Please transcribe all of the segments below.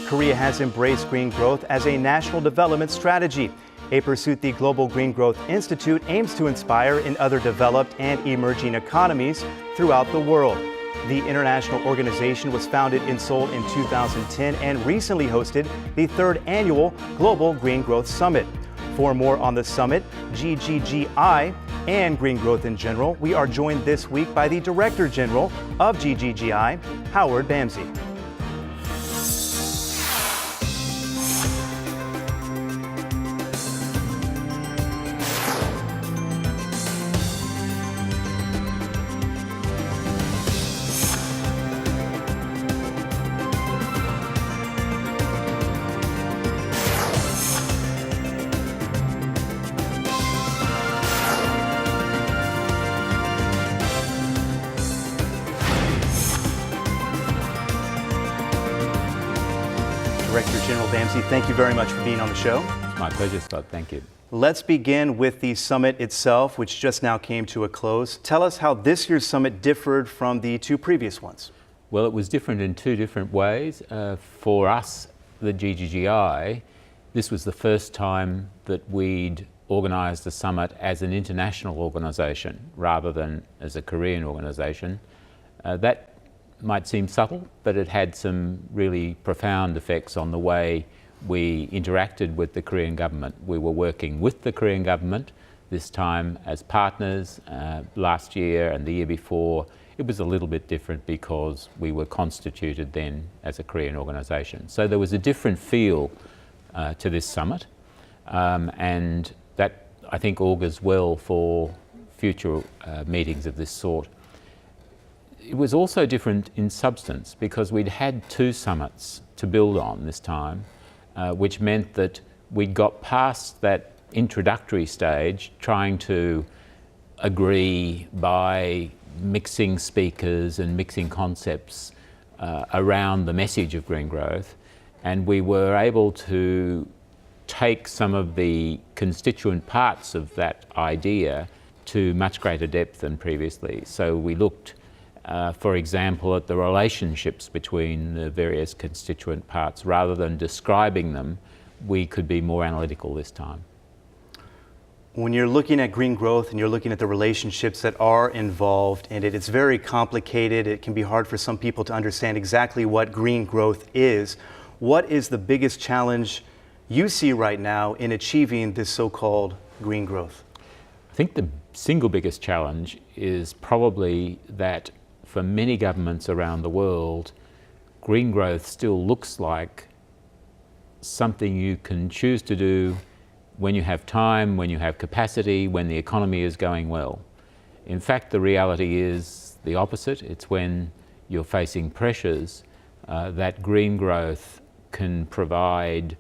Korea has embraced green growth as a national development strategy. A pursuit the Global Green Growth Institute aims to inspire in other developed and emerging economies throughout the world. The international organization was founded in Seoul in 2010 and recently hosted the third annual Global Green Growth Summit. For more on the summit, GGGI, and green growth in general, we are joined this week by the Director-General of GGGI, Howard Bamsey. Director-General Bamsey, thank you very much for being on the show. It's my pleasure, Scott. Thank you. Let's begin with the summit itself, which just now came to a close. Tell us how this year's summit differed from the two previous ones. Well, it was different in two different ways. For us, the GGGI, this was the first time that we'd organised a summit as an international organisation rather than as a Korean organisation. That might seem subtle, but it had some really profound effects on the way we interacted with the Korean government. We were working with the Korean government, this time as partners. Last year and the year before, it was a little bit different because we were constituted then as a Korean organisation. So there was a different feel to this summit, and that I think augurs well for future meetings of this sort. It was also different in substance because we'd had two summits to build on this time, which meant that we got past that introductory stage, trying to agree by mixing speakers and mixing concepts around the message of green growth, and we were able to take some of the constituent parts of that idea to much greater depth than previously. So we looked for example, at the relationships between the various constituent parts. Rather than describing them, we could be more analytical this time. When you're looking at green growth and you're looking at the relationships that are involved in it, it's very complicated. It can be hard for some people to understand exactly what green growth is. What is the biggest challenge you see right now in achieving this so-called green growth? I think the single biggest challenge is probably that for many governments around the world, green growth still looks like something you can choose to do when you have time, when you have capacity, when the economy is going well. In fact, the reality is the opposite. It's when you're facing pressures that green growth can provide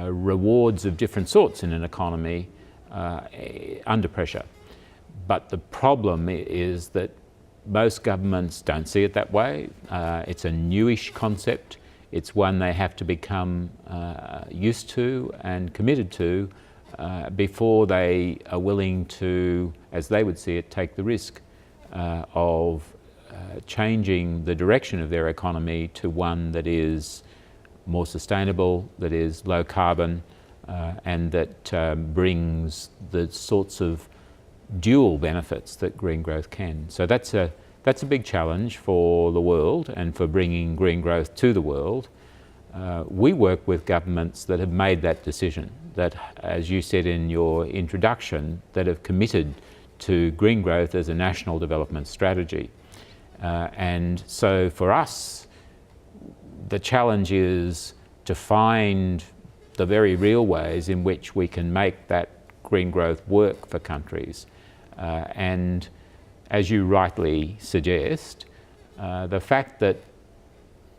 rewards of different sorts in an economy under pressure. But the problem is that most governments don't see it that way. It's a newish concept. It's one they have to become used to and committed to before they are willing to, as they would see it, take the risk of changing the direction of their economy to one that is more sustainable, that is low carbon, and that brings the sorts of dual benefits that green growth can. So that's a big challenge for the world and for bringing green growth to the world. We work with governments that have made that decision, that, as you said in your introduction, that have committed to green growth as a national development strategy. And so for us, the challenge is to find the very real ways in which we can make that green growth work for countries. And as you rightly suggest, the fact that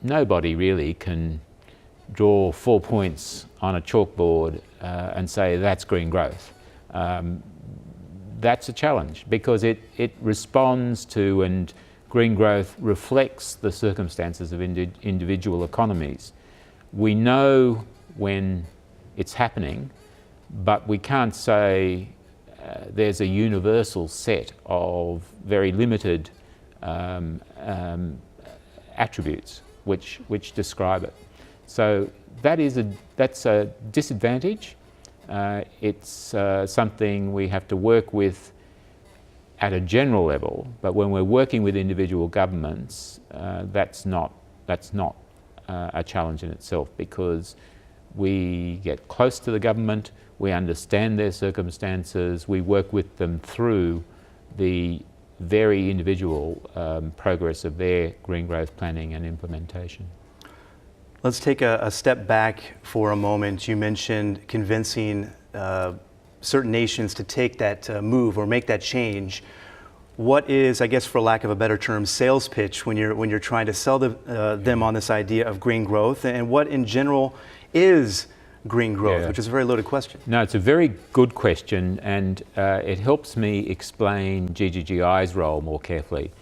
nobody really can draw 4 points on a chalkboard and say that's green growth, that's a challenge because it responds to and green growth reflects the circumstances of individual economies. We know when it's happening, but we can't say there's a universal set of very limited attributes which describe it. So that's a disadvantage. It's something we have to work with at a general level, but when we're working with individual governments, that's not a challenge in itself, because we get close to the government, we understand their circumstances, we work with them through the very individual progress of their green growth planning and implementation. Let's take a step back for a moment. You mentioned convincing certain nations to take that move or make that change. What is, I guess, for lack of a better term, sales pitch when you're trying to sell them on this idea of green growth, and what in general is green growth, which is a very loaded question? No, it's a very good question, and it helps me explain GGGI's role more carefully.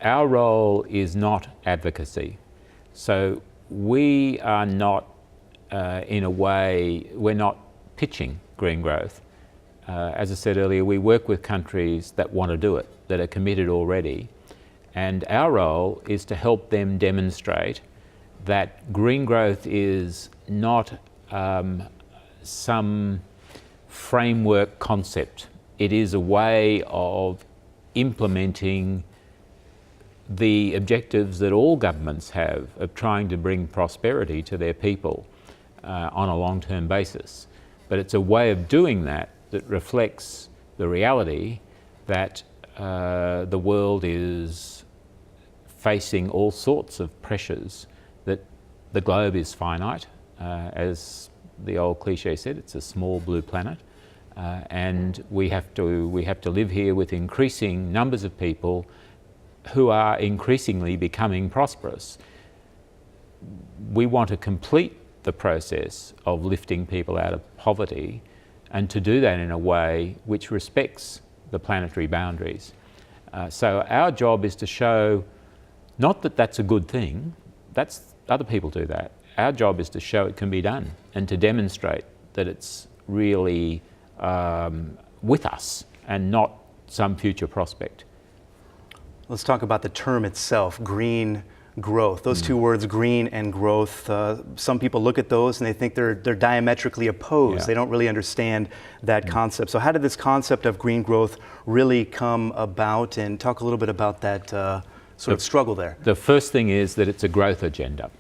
Our role is not advocacy. So we are not, in a way, we're not pitching green growth. As I said earlier, we work with countries that want to do it, that are committed already, and our role is to help them demonstrate that green growth is not some framework concept. It is a way of implementing the objectives that all governments have of trying to bring prosperity to their people on a long-term basis. But it's a way of doing that that reflects the reality that the world is facing all sorts of pressures, that the globe is finite. As the old cliche said, it's a small blue planet, and we have to live here with increasing numbers of people who are increasingly becoming prosperous. We want to complete the process of lifting people out of poverty, and to do that in a way which respects the planetary boundaries. So our job is to show, not that that's a good thing, that's other people do that. Our job is to show it can be done, and to demonstrate that it's really with us and not some future prospect. Let's talk about the term itself, green growth. Those two words, green and growth, some people look at those and they think they're diametrically opposed. Yeah. They don't really understand that concept. So how did this concept of green growth really come about? And talk a little bit about that sort of struggle there. The first thing is that it's a growth agenda.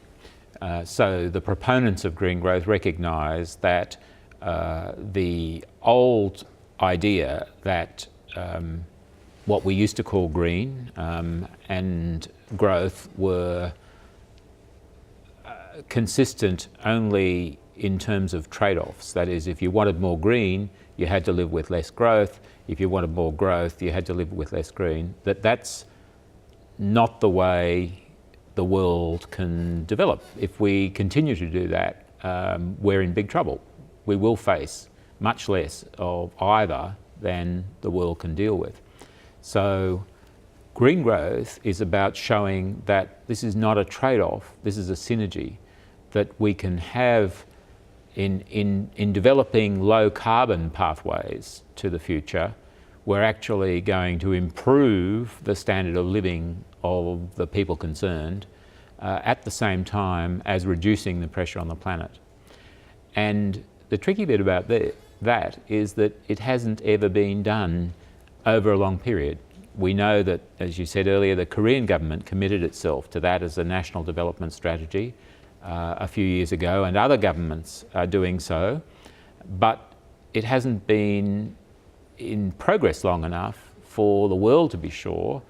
So the proponents of green growth recognise that the old idea that what we used to call green and growth were consistent only in terms of trade-offs. That is, if you wanted more green, you had to live with less growth. If you wanted more growth, you had to live with less green. That's not the way the world can develop. If we continue to do that, we're in big trouble. We will face much less of either than the world can deal with. So green growth is about showing that this is not a trade-off, this is a synergy that we can have in developing low carbon pathways to the future. We're actually going to improve the standard of living of the people concerned at the same time as reducing the pressure on the planet. And the tricky bit about that is that it hasn't ever been done over a long period. We know that, as you said earlier, the Korean government committed itself to that as a national development strategy a few years ago, and other governments are doing so, but it hasn't been in progress long enough for the world to be sure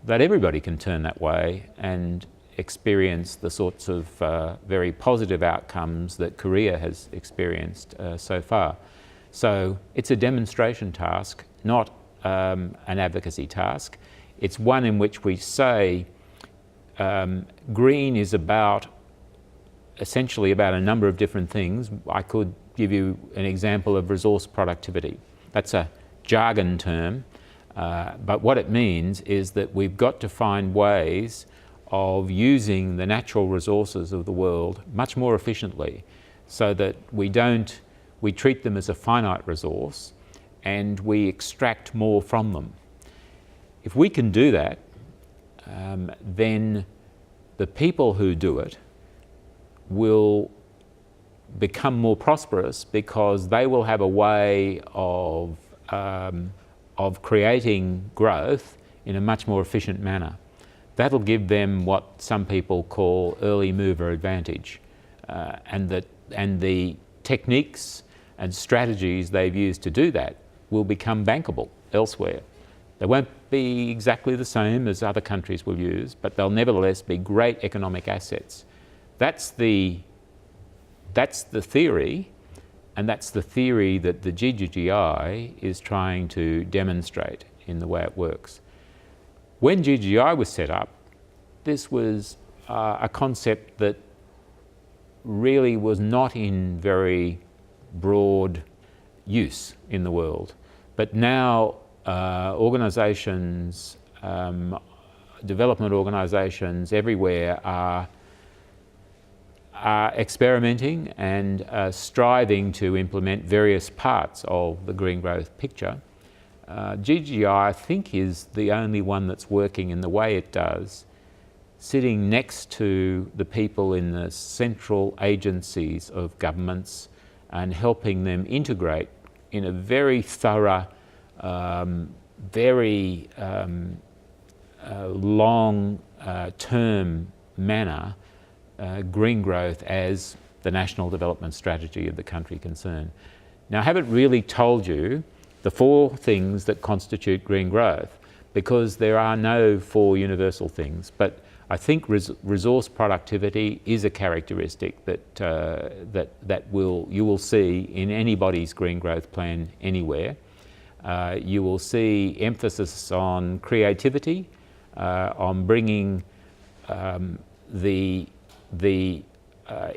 that everybody can turn that way and experience the sorts of very positive outcomes that Korea has experienced so far. So it's a demonstration task, not an advocacy task. It's one in which we say green is essentially about a number of different things. I could give you an example of resource productivity. That's a jargon term, but what it means is that we've got to find ways of using the natural resources of the world much more efficiently, so that we treat them as a finite resource and we extract more from them. If we can do that, then the people who do it will become more prosperous because they will have a way of creating growth in a much more efficient manner. That'll give them what some people call early mover advantage, and the techniques and strategies they've used to do that will become bankable elsewhere. They won't be exactly the same as other countries will use, but they'll nevertheless be great economic assets. That's the theory, and that's the theory that the GGGI is trying to demonstrate in the way it works. When GGGI was set up, this was a concept that really was not in very broad use in the world. But now organisations, development organisations everywhere are experimenting and striving to implement various parts of the green growth picture. GGGI, I think, is the only one that's working in the way it does, sitting next to the people in the central agencies of governments and helping them integrate in a very thorough, very long-term manner green growth as the national development strategy of the country concerned. Now, I haven't really told you the 4 things that constitute green growth, because there are no 4 universal things, but I think resource productivity is a characteristic that you will see in anybody's green growth plan anywhere. You will see emphasis on creativity, on bringing the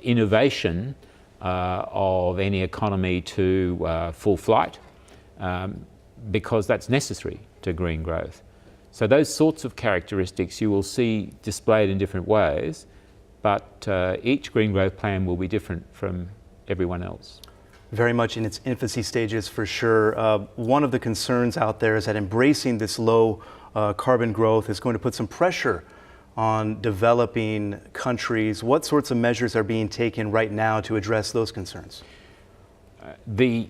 innovation of any economy to full flight, because that's necessary to green growth. So those sorts of characteristics you will see displayed in different ways, but each green growth plan will be different from everyone else. Very much in its infancy stages, for sure. One of the concerns out there is that embracing this low carbon growth is going to put some pressure on developing countries. What sorts of measures are being taken right now to address those concerns? The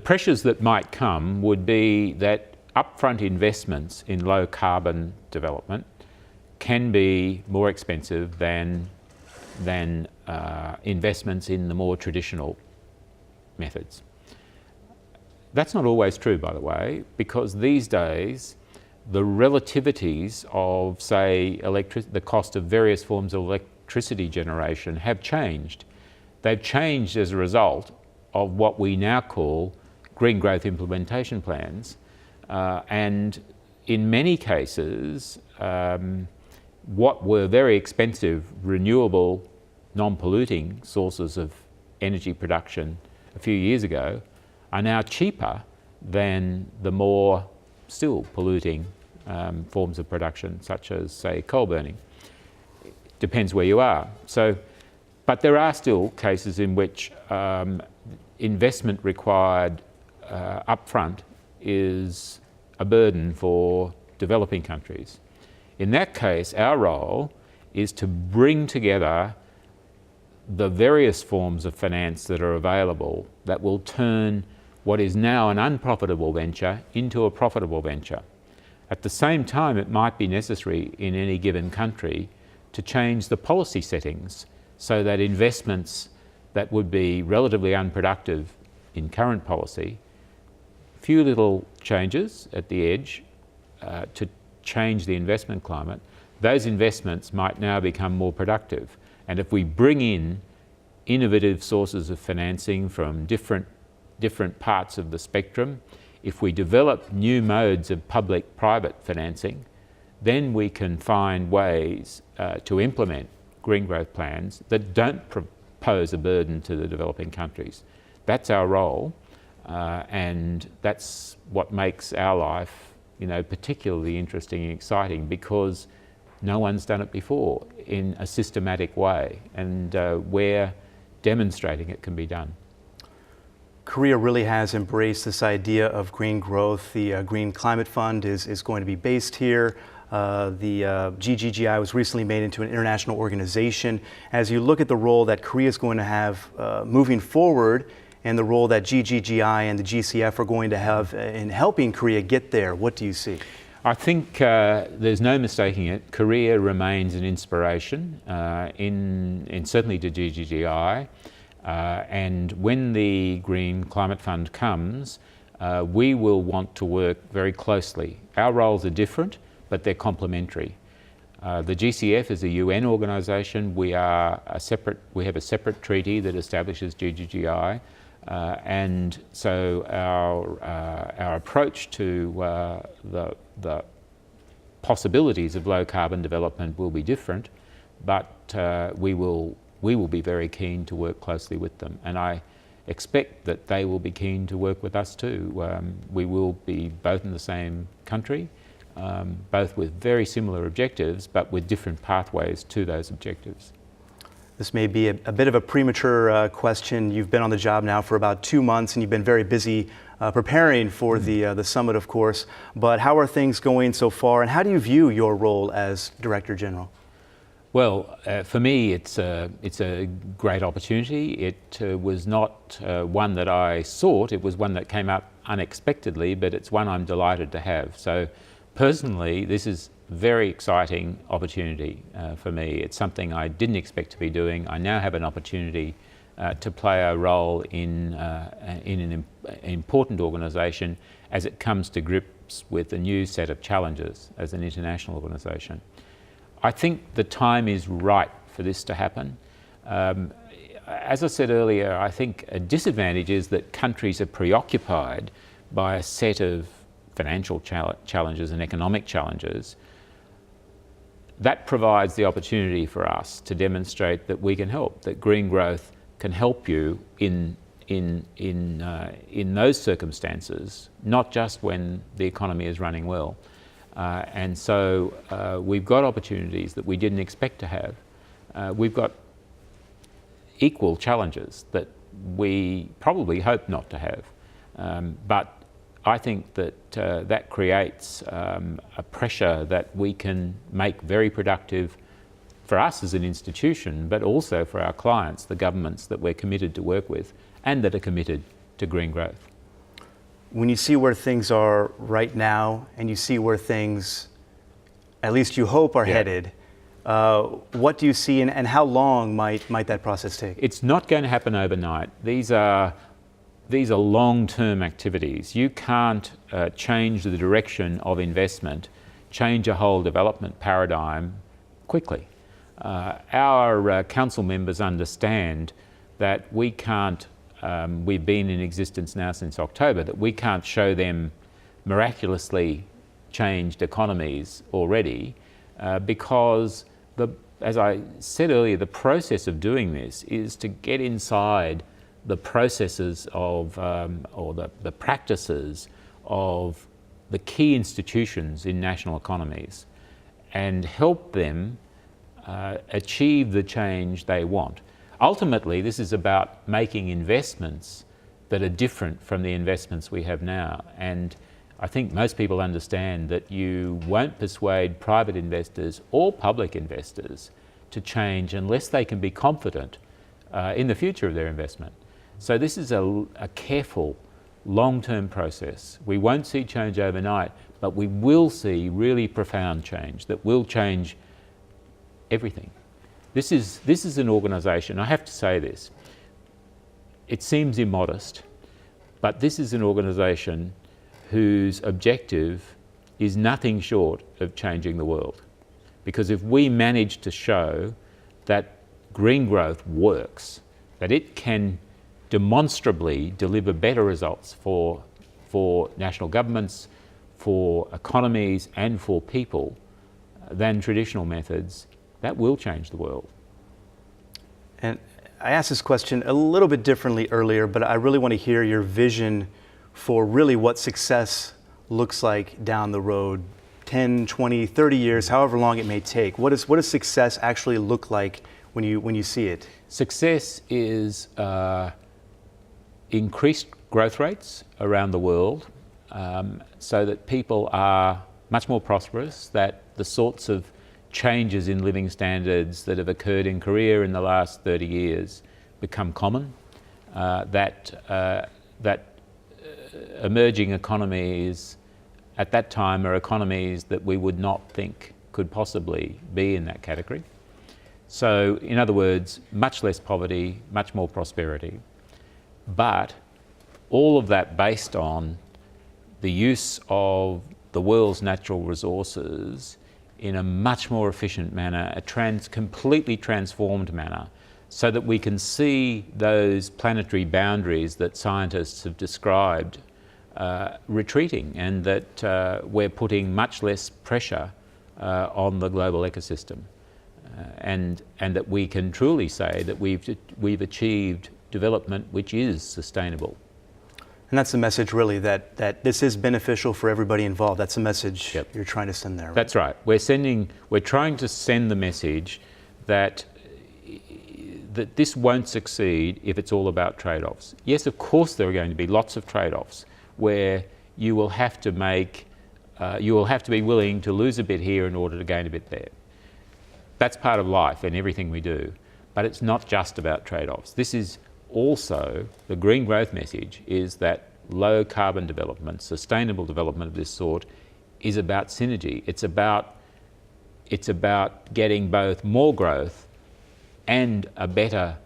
pressures that might come would be that upfront investments in low carbon development can be more expensive than investments in the more traditional methods. That's not always true, by the way, because these days the relativities of, say, the cost of various forms of electricity generation have changed. They've changed as a result of what we now call green growth implementation plans. And in many cases, what were very expensive, renewable, non-polluting sources of energy production a few years ago are now cheaper than the more still polluting forms of production, such as, say, coal burning. Depends where you are. So, but there are still cases in which investment required upfront is a burden for developing countries. In that case, our role is to bring together the various forms of finance that are available that will turn what is now an unprofitable venture into a profitable venture. At the same time, it might be necessary in any given country to change the policy settings so that investments that would be relatively unproductive in current policy, few little changes at the edge to change the investment climate, those investments might now become more productive. And if we bring in innovative sources of financing from different parts of the spectrum, if we develop new modes of public-private financing, then we can find ways to implement green growth plans that don't pose a burden to the developing countries. That's our role, and that's what makes our life, particularly interesting and exciting, because no one's done it before in a systematic way, and we're demonstrating it can be done. Korea really has embraced this idea of green growth. The Green Climate Fund is going to be based here. GGGI was recently made into an international organization. As you look at the role that Korea is going to have moving forward and the role that GGGI and the GCF are going to have in helping Korea get there, what do you see? I think there's no mistaking it. Korea remains an inspiration, in certainly to GGGI. And when the Green Climate Fund comes, we will want to work very closely. Our roles are different, but they're complementary. The GCF is a UN organisation. We have a separate treaty that establishes GGGI. And so our approach to the possibilities of low carbon development will be different, but we will be very keen to work closely with them, and I expect that they will be keen to work with us too. We will be both in the same country, both with very similar objectives, but with different pathways to those objectives. This may be a bit of a premature question. You've been on the job now for about 2 months and you've been very busy preparing for the summit, of course. But how are things going so far, and how do you view your role as Director General? Well, for me, it's a great opportunity. It was not one that I sought. It was one that came up unexpectedly, but it's one I'm delighted to have. So personally, this is a very exciting opportunity for me. It's something I didn't expect to be doing. I now have an opportunity to play a role in an important organisation as it comes to grips with a new set of challenges as an international organisation. I think the time is right for this to happen. As I said earlier, I think a disadvantage is that countries are preoccupied by a set of financial challenges and economic challenges. That provides the opportunity for us to demonstrate that we can help, that green growth can help you in those circumstances, not just when the economy is running well. And so we've got opportunities that we didn't expect to have. We've got equal challenges that we probably hope not to have. But I think that that creates a pressure that we can make very productive for us as an institution, but also for our clients, the governments that we're committed to work with and that are committed to green growth. When you see where things are right now and you see where things, at least you hope, are headed, what do you see and how long might that process take? It's not going to happen overnight. These are long-term activities. You can't change the direction of investment, change a whole development paradigm quickly. Our council members understand that we can't, we've been in existence now since October, that we can't show them miraculously changed economies already because, as I said earlier, the process of doing this is to get inside the processes of, or the practices of the key institutions in national economies and help them achieve the change they want. Ultimately, this is about making investments that are different from the investments we have now. And I think most people understand that you won't persuade private investors or public investors to change unless they can be confident in the future of their investment. So this is a careful, long-term process. We won't see change overnight, but we will see really profound change that will change everything. This is an organisation, I have to say this, it seems immodest, but this is an organisation whose objective is nothing short of changing the world. Because if we manage to show that green growth works, that it can demonstrably deliver better results for national governments, for economies and for people than traditional methods, that will change the world. And I asked this question a little bit differently earlier, but I really want to hear your vision for really what success looks like down the road, 10, 20, 30 years, however long it may take. What does success actually look like when you see it? Success is increased growth rates around the world so that people are much more prosperous, that the sorts of changes in living standards that have occurred in Korea in the last 30 years become common, that emerging economies at that time are economies that we would not think could possibly be in that category. So, in other words, much less poverty, much more prosperity. But all of that based on the use of the world's natural resources in a much more efficient manner, a completely transformed manner, so that we can see those planetary boundaries that scientists have described retreating, and that we're putting much less pressure on the global ecosystem. And that we can truly say that we've achieved development which is sustainable. And that's the message, really, that this is beneficial for everybody involved. That's the message you're trying to send there. Right? That's right. We're trying to send the message that this won't succeed if it's all about trade-offs. Yes, of course there are going to be lots of trade-offs where you will have to be willing to lose a bit here in order to gain a bit there. That's part of life and everything we do. But it's not just about trade-offs. This is also, the green growth message is that low carbon development, sustainable development of this sort is about synergy. It's about getting both more growth and a better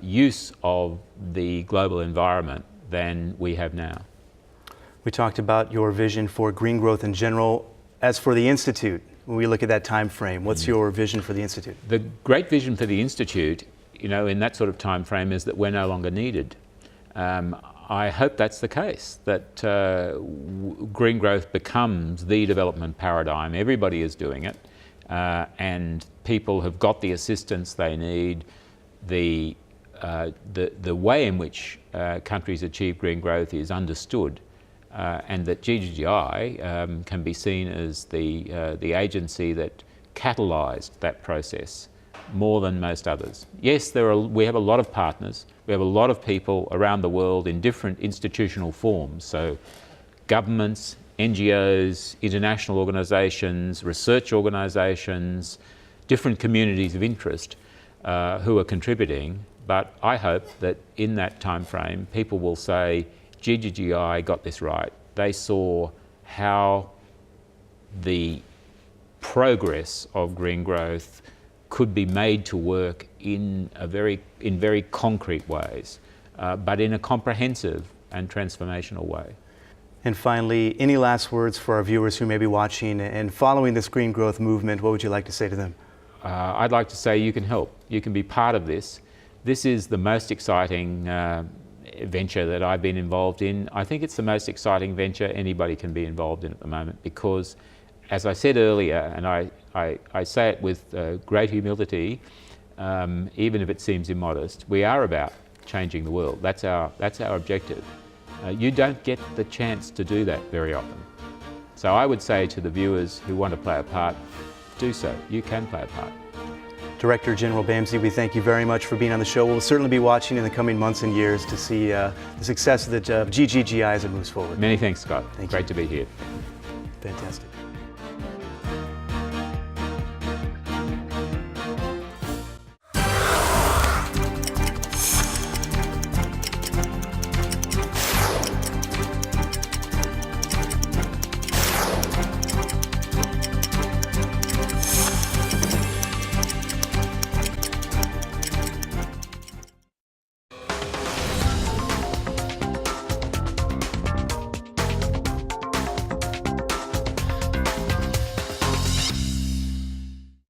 use of the global environment than we have now. We talked about your vision for green growth in general. As for the Institute, when we look at that time frame, what's your vision for the Institute? The great vision for the Institute, in that sort of time frame, is that we're no longer needed. I hope that's the case, that green growth becomes the development paradigm. Everybody is doing it, and people have got the assistance they need. The way in which countries achieve green growth is understood, and that GGGI can be seen as the agency that catalysed that process more than most others. Yes, we have a lot of partners. We have a lot of people around the world in different institutional forms. So governments, NGOs, international organisations, research organisations, different communities of interest who are contributing. But I hope that in that time frame, people will say, GGGI got this right. They saw how the progress of green growth could be made to work in very concrete ways, but in a comprehensive and transformational way. And finally, any last words for our viewers who may be watching and following this green growth movement? What would you like to say to them? I'd like to say you can help. You can be part of this. This is the most exciting venture that I've been involved in. I think it's the most exciting venture anybody can be involved in at the moment, because, as I said earlier, and I say it with great humility, even if it seems immodest, we are about changing the world. That's our objective. You don't get the chance to do that very often. So I would say to the viewers who want to play a part, do so. You can play a part. Director-General Bamsey, we thank you very much for being on the show. We'll certainly be watching in the coming months and years to see the success of the GGGI as it moves forward. Many thanks, Scott. Thank you. Great to be here. Fantastic.